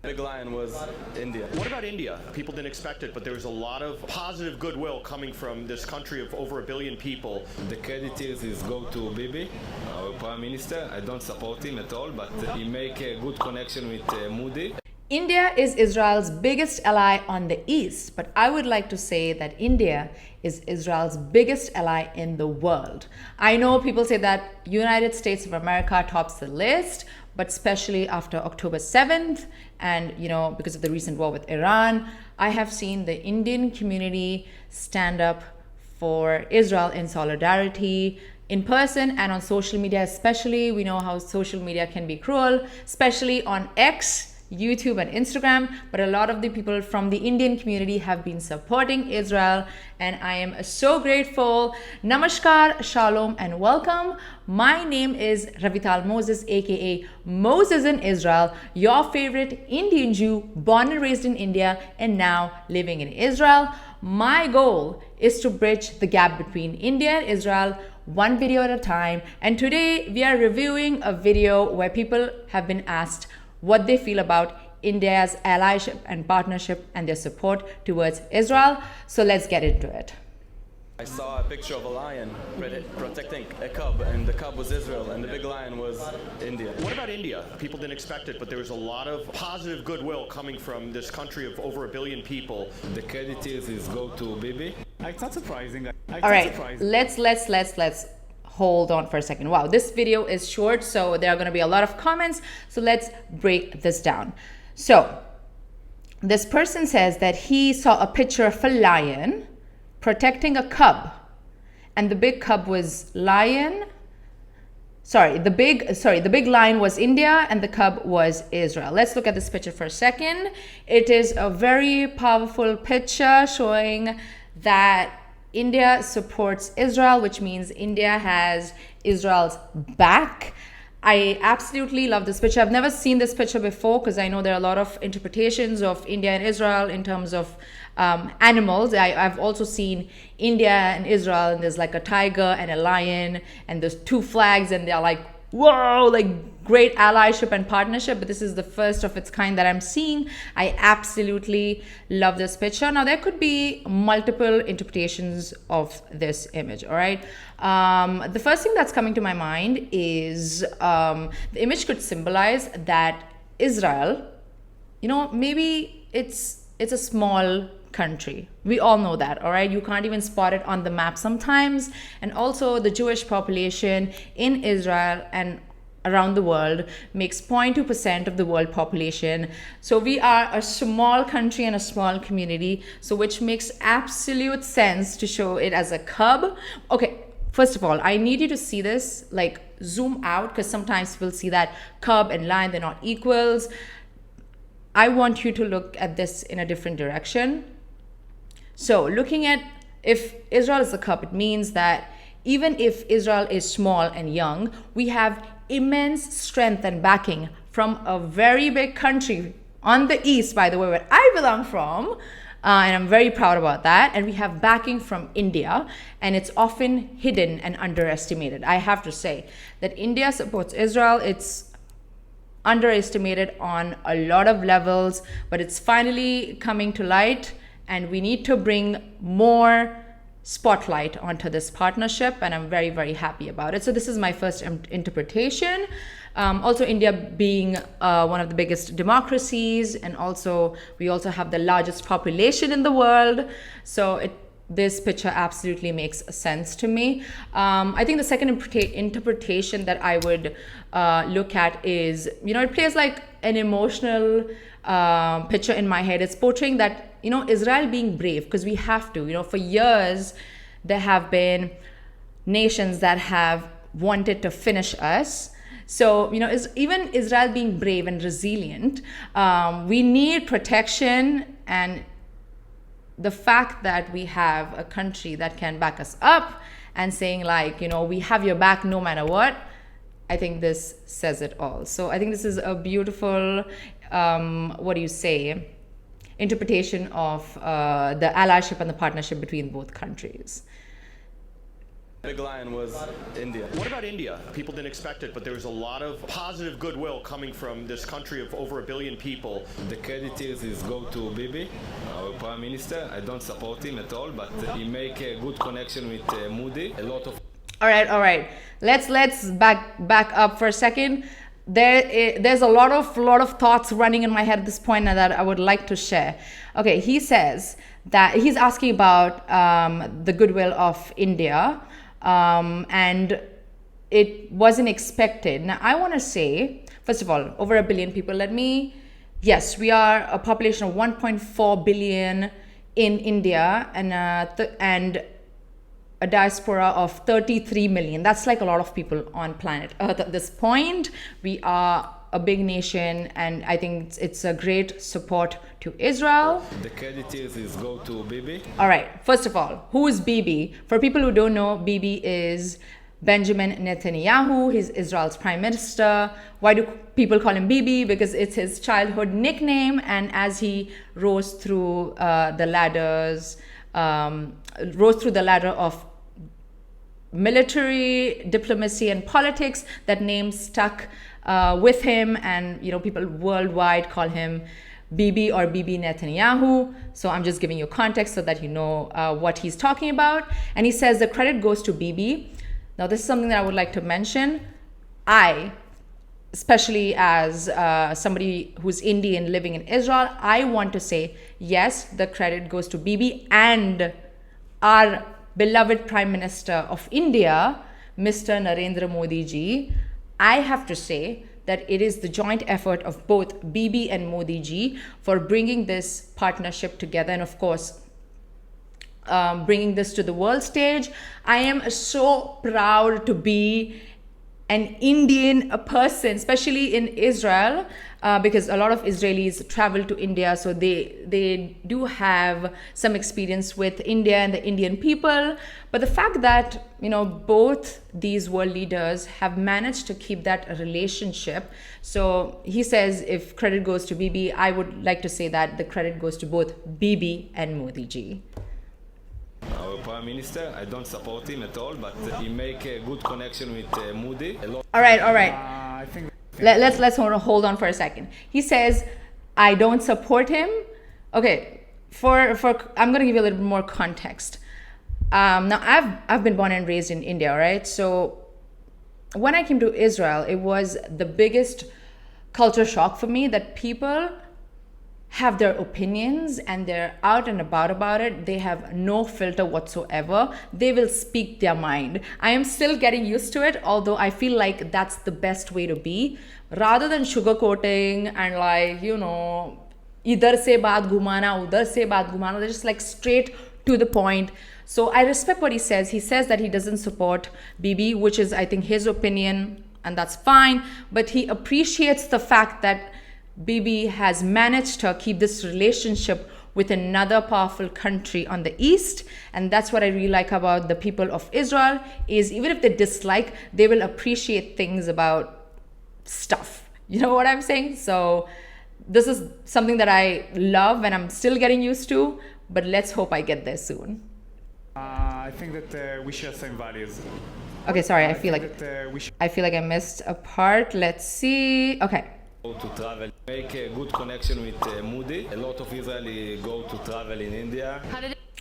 Big lion was India. What about India? People didn't expect it, but there was a lot of positive goodwill coming from this country of over 1 billion people. The credit is go to Bibi, our Prime Minister. I don't support him at all, but he make a good connection with Moody. India is Israel's biggest ally on the east, but I would like to say that India is Israel's biggest ally in the world. I know people say that United States of America tops the list, but especially after October 7th and, because of the recent war with Iran, I have seen the Indian community stand up for Israel in solidarity, in person and on social media especially. We know how social media can be cruel, especially on X, YouTube and Instagram, but a lot of the people from the Indian community have been supporting Israel, and I am so grateful. Namaskar, Shalom, and welcome. My name is Ravital Moses, aka Moses in Israel, your favorite Indian Jew, born and raised in India and now living in Israel. My goal is to bridge the gap between India and Israel, one video at a time, and today we are reviewing a video where people have been asked what they feel about India's allyship and partnership and their support towards Israel. So let's get into it. I saw a picture of a lion protecting a cub, and the cub was Israel, and the big lion was India. What about India? People didn't expect it, but there was a lot of positive goodwill coming from this country of over 1 billion people. The credit is go to Bibi. It's not surprising. All right, let's hold on for a second. Wow, this video is short, so there are going to be a lot of comments. So let's break this down. So this person says that he saw a picture of a lion protecting a cub, and the big cub was lion. The big lion was India and the cub was Israel. Let's look at this picture for a second. It is a very powerful picture showing that India supports Israel, which means India has Israel's back. I absolutely love this picture. I've never seen this picture before because I know there are a lot of interpretations of India and Israel in terms of animals. I've also seen India and Israel, and there's like a tiger and a lion, and there's two flags, and they're like, whoa, like great allyship and partnership. But this is the first of its kind that I'm seeing. I absolutely love this picture. Now there could be multiple interpretations of this image. All right, the first thing that's coming to my mind is the image could symbolize that Israel, maybe it's a small country. We all know that, all right? You can't even spot it on the map sometimes. And also the Jewish population in Israel and around the world makes 0.2% of the world population. So we are a small country and a small community, so which makes absolute sense to show it as a cub. Okay, first of all, I need you to see this, like zoom out, because sometimes we'll see that cub and lion, they're not equals. I want you to look at this in a different direction. So looking at if Israel is a cub, it means that even if Israel is small and young, we have immense strength and backing from a very big country on the east, by the way, where I belong from, and I'm very proud about that. And we have backing from India, and it's often hidden and underestimated. I have to say that India supports Israel. It's underestimated on a lot of levels, but it's finally coming to light, and we need to bring more spotlight onto this partnership, and I'm very, very happy about it. So this is my first interpretation. Also, India being one of the biggest democracies, and we also have the largest population in the world. So this picture absolutely makes sense to me. I think the second interpretation that I would look at is, it plays like an emotional picture in my head. It's portraying that, Israel being brave, because we have to, for years, there have been nations that have wanted to finish us. So, even Israel being brave and resilient, we need protection, and the fact that we have a country that can back us up and saying like, we have your back no matter what, I think this says it all. So I think this is a beautiful, interpretation of the allyship and the partnership between both countries. Big lion was India. What about India? People didn't expect it, but there was a lot of positive goodwill coming from this country of over 1 billion people. The credit is go to Bibi, our prime minister. I don't support him at all, but he make a good connection with Modi. A lot of. All right. Let's back up for a second. There's a lot of thoughts running in my head at this point that I would like to share. Okay, he says that he's asking about the goodwill of India, and it wasn't expected. Now, I want to say, first of all, over 1 billion people. Yes, we are a population of 1.4 billion in India, and a diaspora of 33 million. That's like a lot of people on planet Earth at this point. We are a big nation, and I think it's a great support to Israel. The credit is go to Bibi. All right, first of all, who is Bibi? For people who don't know, Bibi is Benjamin Netanyahu. He's Israel's prime minister. Why do people call him Bibi? Because it's his childhood nickname, and as he rose through the ladder of military, diplomacy, and politics, that name stuck with him, and people worldwide call him Bibi or Bibi Netanyahu. So I'm just giving you context so that you know what he's talking about. And he says the credit goes to Bibi. Now, this is something that I would like to mention. I, especially as somebody who's Indian living in Israel, I want to say, yes, the credit goes to Bibi and our beloved Prime Minister of India, Mr. Narendra Modi ji. I have to say that it is the joint effort of both Bibi and Modi ji for bringing this partnership together, and of course, bringing this to the world stage. I am so proud to be an Indian person, especially in Israel, because a lot of Israelis travel to India, so they do have some experience with India and the Indian people. But the fact that both these world leaders have managed to keep that relationship, so he says if credit goes to Bibi, I would like to say that the credit goes to both Bibi and Modi ji. Our prime minister, I don't support him at all, but he make a good connection with Modi. All right. Let's hold on for a second. He says, I don't support him. Okay, I'm going to give you a little bit more context. Now, I've been born and raised in India, right? So when I came to Israel, it was the biggest culture shock for me that people have their opinions and they're out and about it. They have no filter whatsoever. They will speak their mind. I am still getting used to it, although I feel like that's the best way to be, rather than sugarcoating and idhar se baat ghumana, udhar se baat ghumana. They're just like straight to the point. So I respect what he says. He says that he doesn't support Bibi, which is, I think, his opinion, and that's fine. But he appreciates the fact that Bibi has managed to keep this relationship with another powerful country on the east, and that's what I really like about the people of Israel, is even if they dislike, they will appreciate things about stuff. You know what I'm saying? So this is something that I love and I'm still getting used to, but let's hope I get there soon. I think that we share same values. Okay, sorry, I feel like I missed a part. Let's see. Okay. To travel, make a good connection with Modi. A lot of Israelis go to travel in India.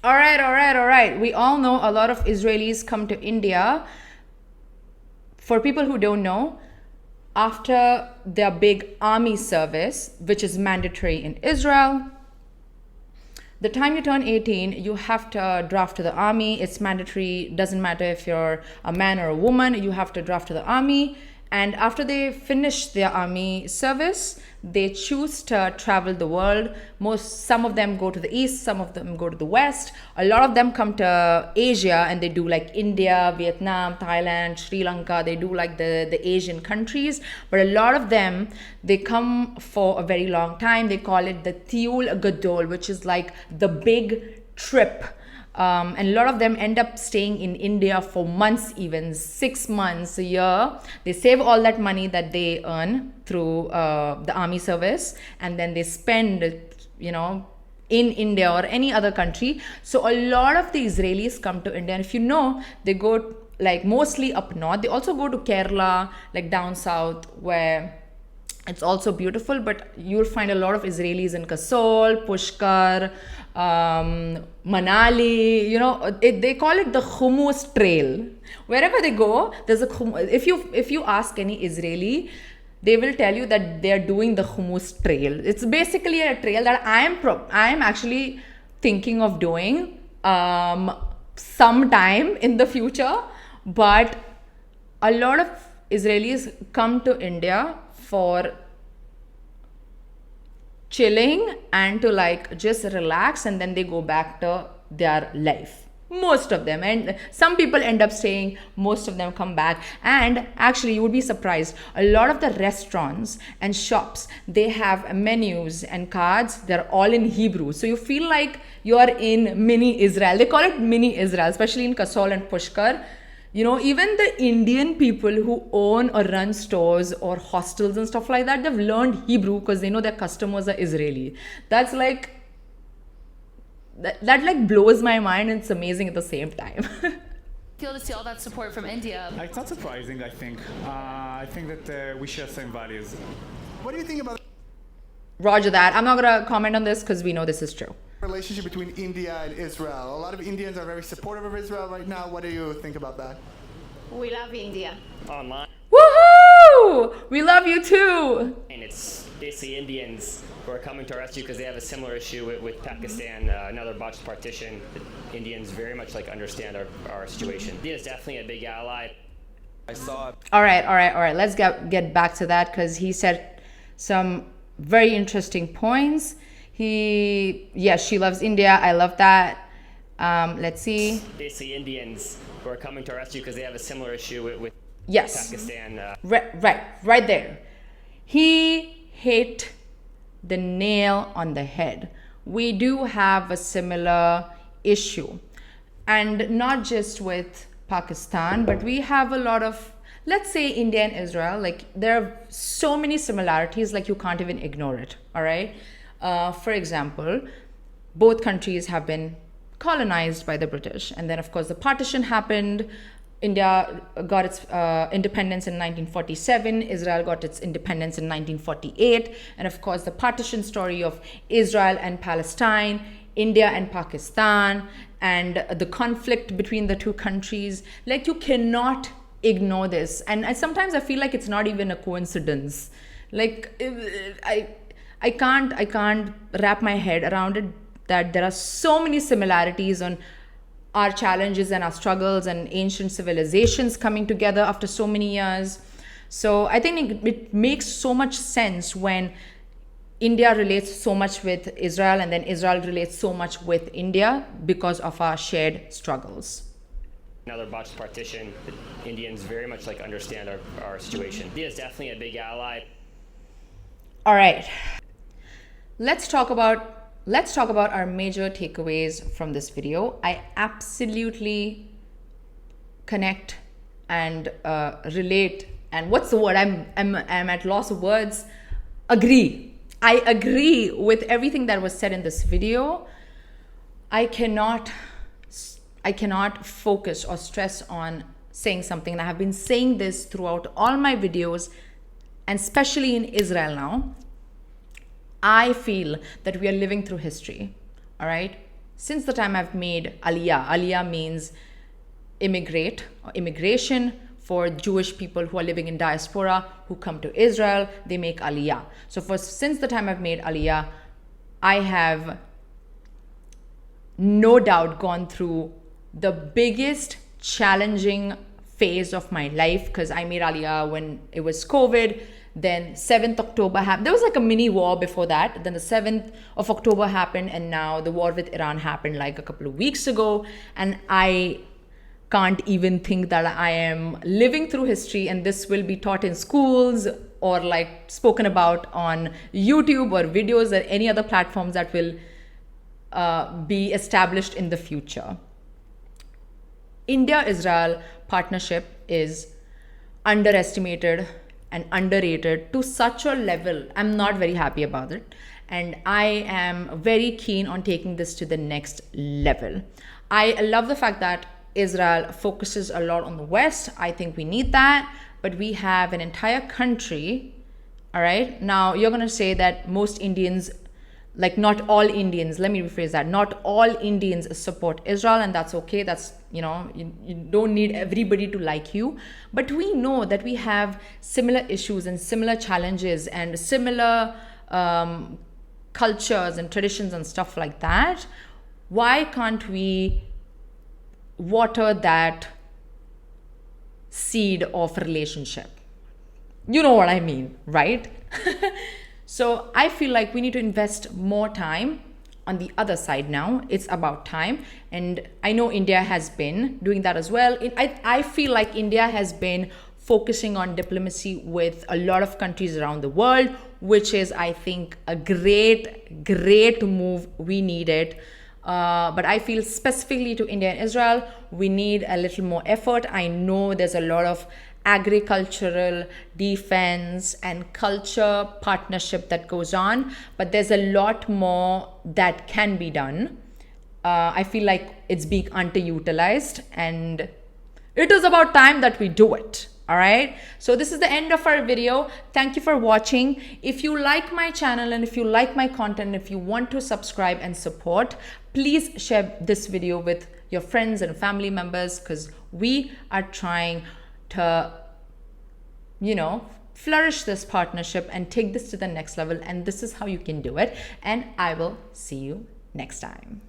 All right. We all know a lot of Israelis come to India. For people who don't know, after their big army service, which is mandatory in Israel, the time you turn 18, you have to draft to the army. It's mandatory. Doesn't matter if you're a man or a woman, you have to draft to the army. And after they finish their army service, they choose to travel the world. Some of them go to the east, some of them go to the west. A lot of them come to Asia, and they do like India, Vietnam, Thailand, Sri Lanka. They do like the Asian countries. But a lot of them, they come for a very long time. They call it the Tiul Gadol, which is like the big trip. And a lot of them end up staying in India for months, even 6 months, a year. They save all that money that they earn through the army service, and then they spend it, in India or any other country. So a lot of the Israelis come to India, and if you know, they go like mostly up north. They also go to Kerala, like down south, where it's also beautiful, but you'll find a lot of Israelis in Kasol, Pushkar, Manali. You know, they call it the Hummus Trail. Wherever they go, there's a hummus. If you ask any Israeli, they will tell you that they are doing the Hummus Trail. It's basically a trail that I am actually thinking of doing sometime in the future. But a lot of Israelis come to India for chilling and to like just relax, and then they go back to their life. Most of them, and some people end up staying, most of them come back. And actually, you would be surprised, a lot of the restaurants and shops, they have menus and cards, they're all in Hebrew, so you feel like you're in mini Israel. They call it mini Israel, especially in Kasol and Pushkar. You know, even the Indian people who own or run stores or hostels and stuff like that, they've learned Hebrew because they know their customers are Israeli. That's like, that like blows my mind, and it's amazing at the same time. Feel to see all that support from India. It's not surprising, I think. I think that we share same values. What do you think about Roger that. I'm not going to comment on this because we know this is true. the relationship between India and Israel? A lot of Indians are very supportive of Israel right now. What do you think about that? We love India. Online, Woohoo! We love you too. and it's basically Indians who are coming to our rescue because they have a similar issue with Pakistan, another botched partition. The Indians very much like understand our situation. India is definitely a big ally. I saw All right. Let's get back to that because he said some very interesting points. Yes, she loves India. I love that. Let's see. Basically Indians who are coming to our rescue because they have a similar issue with Yes. Pakistan. Right there. He hit the nail on the head. We do have a similar issue, and not just with Pakistan, but we have a lot of, let's say, India and Israel. Like, there are so many similarities, like you can't even ignore it. All right. For example, both countries have been colonized by the British, and then of course the partition happened. India got its independence in 1947. Israel got its independence in 1948. And of course, the partition story of Israel and Palestine, India and Pakistan, and the conflict between the two countries. Like, you cannot ignore this. And sometimes I feel like it's not even a coincidence. Like, I can't wrap my head around it, that there are so many similarities on our challenges and our struggles and ancient civilizations coming together after so many years. So I think it makes so much sense when India relates so much with Israel, and then Israel relates so much with India because of our shared struggles. Another botched partition. The Indians very much like understand our situation. India is definitely a big ally. All right. Let's talk about our major takeaways from this video. I absolutely connect and relate. And what's the word? I'm at loss of words. Agree. I agree with everything that was said in this video. I cannot focus or stress on saying something. And I have been saying this throughout all my videos, and especially in Israel now. I feel that we are living through history, all right? Since the time I've made Aliyah means immigrate or immigration for Jewish people who are living in diaspora who come to Israel, they make Aliyah. So since the time I've made Aliyah, I have no doubt gone through the biggest challenging phase of my life, because I made Aliyah when it was COVID. Then 7th October happened. There was like a mini war before that. Then the 7th of October happened, and now the war with Iran happened like a couple of weeks ago. And I can't even think that I am living through history, and this will be taught in schools or like spoken about on YouTube or videos or any other platforms that will be established in the future. India-Israel partnership is underestimated and underrated to such a level. I'm not very happy about it. And I am very keen on taking this to the next level. I love the fact that Israel focuses a lot on the West. I think we need that, but we have an entire country. All right. Now you're going to say that most Indians, like not all Indians, let me rephrase that. Not all Indians support Israel, and that's okay. That's, you know, you don't need everybody to like you. But we know that we have similar issues and similar challenges and similar cultures and traditions and stuff like that. Why can't we water that seed of relationship? You know what I mean, right? So I feel like we need to invest more time on the other side now. It's about time. And I know India has been doing that as well. I feel like India has been focusing on diplomacy with a lot of countries around the world, which is, I think, a great move. We need it. But I feel specifically to India and Israel, we need a little more effort. I know there's a lot of agricultural, defense, and culture partnership that goes on, but there's a lot more that can be done. I feel like it's being underutilized, and it is about time that we do it. All right, so this is the end of our video. Thank you for watching. If you like my channel and if you like my content, if you want to subscribe and support, please share this video with your friends and family members, because we are trying to, you know, flourish this partnership and take this to the next level. And this is how you can do it. And I will see you next time.